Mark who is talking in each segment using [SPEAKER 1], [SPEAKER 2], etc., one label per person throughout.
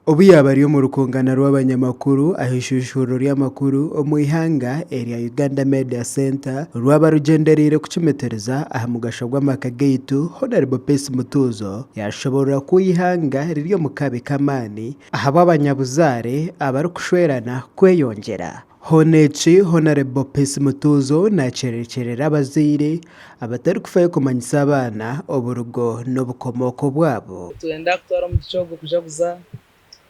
[SPEAKER 1] Ubu yabariyo mu rukungana rw'abanyamakuru ahishushuro ry'amakuru mu ihanga area Uganda Media Center rwaba rugenderire kucimetereza aha mu gashogw'amaka gaitu Honorable Peace Mutuzo yashobora kuyihanga riryo mu kabe kamani aha Gw'Abanyabuzare abari Kushwerana kweyongera. Honeci Honorable Peace Mutuzo nacerecerera abazire abatari kufayo kumanyisa abana uburugo n'obukomoko bwabo.
[SPEAKER 2] Tuenda kutwara mu kicogo kujaguza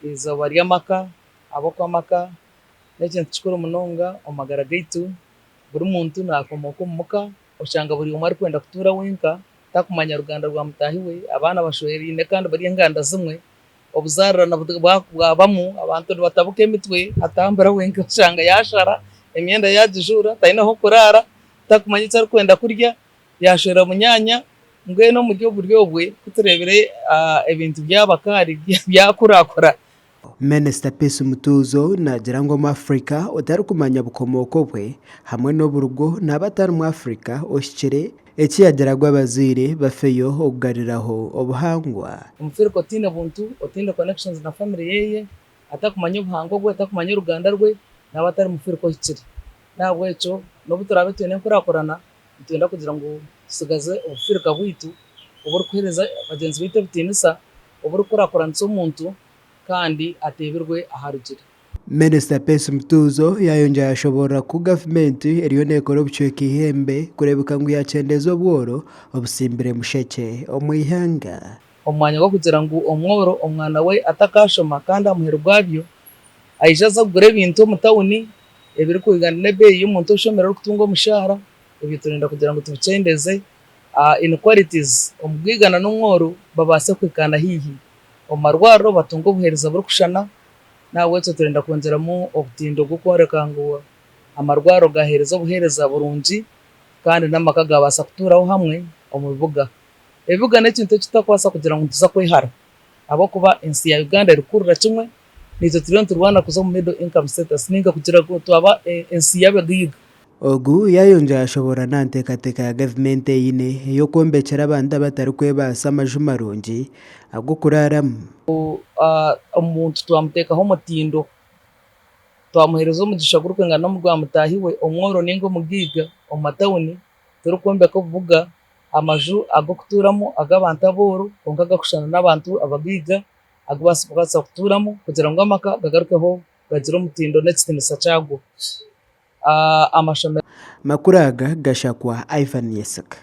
[SPEAKER 2] izoba ry'amaka aboko amaka n'ekintu kikuru munonga omagara gaitu buri muntu nakomoka omuka oshanga buri umwe ari kwenda kutura wenka takumanya ruganda rwa mutahiwe abana bashwerine kandi bari enganda zimwe obuzarra bwabamu abantu batabuka emitwe atambira wenka oshanga yashara emyenda yagijura tainaho kurara takumanya icyo ari kwenda kurya yashwera munyanya ngweno mu buryo bwe kuturebere ebintu by'abakari byakurakura.
[SPEAKER 1] Minister Peace Mutuzo nagira ngo mu Afrika utari kumanya bukomoko bwe hamwe n'oburugo n'abatari mu Afrika oshikire ekiyagera gw'abazire bafeyo okugariraho obuhangwa
[SPEAKER 2] omufiriko tina buntu otinda connections na family yeye atakumanya obuhangwa bwe atakumanya uruganda rwe n'abatari mufiriko hikire nabwo eco n'obuturabe twine nkurakurana twenda kugira ngo tusigaze obufirika bwitu oburi kuhereza bagenzi bite bitinisa oburi kurakuranisa omuntu kandi atebirwe aharugire.
[SPEAKER 1] Minister Peace Mutuzo yayongera ashobora ku government eriyo nekora obucweka ihembe kurebuka ngo yacendeza obworo obusimbire musheke omwihanga
[SPEAKER 2] omwanya gwo kugira ngo omworo omwana we atakashoma kandi amuhera bwabyo ayijaza kugura ebintu mu tawuni ebiri kwigana n'ebeeyi y'omuntu oshomera okutunga omushahara ebyo turenda kugira ngo tubicendeze inequalities omugwigana n'omworo babase kwikana hihi omarwaro batunga obuhereza buri kushana nawe eco turenda kwongeramo obutindo bwo kworeka ngo amarwaro gahereza obuhereza burungi kandi n'amaka gabasa kuturaho hamwe omu bibuga. Ebibuga n'ekintu ekitakwasa kugira ngo tuza kwehara abakuba ensi ya Uganda erikurira kimwe nizo turiyo turwana kuza mu middle income status ninga kugira ngo twaba ensi y'abagiga.
[SPEAKER 1] Ogu yayongera ashobora nantekateka ya government yine yo kombekera abandi abatari kwebasa amaju marungi agwo kuraramu
[SPEAKER 2] omuntu twamutekaho omutindo twamuhereza omugisha gurukwenga n'omu rwa mutahiwe omworo ninga omugiga omu matawuni turikwombeka obubuga amaju ag'okuturamu ag'abantu abooro konka gakushana n'abantu abagiga agubasa kuturamu kugira ngo amaka gagarukeho gagire omutindo n'ekitinisa kyagwo.
[SPEAKER 1] Makuraga gashakwa Ivan Yesaka.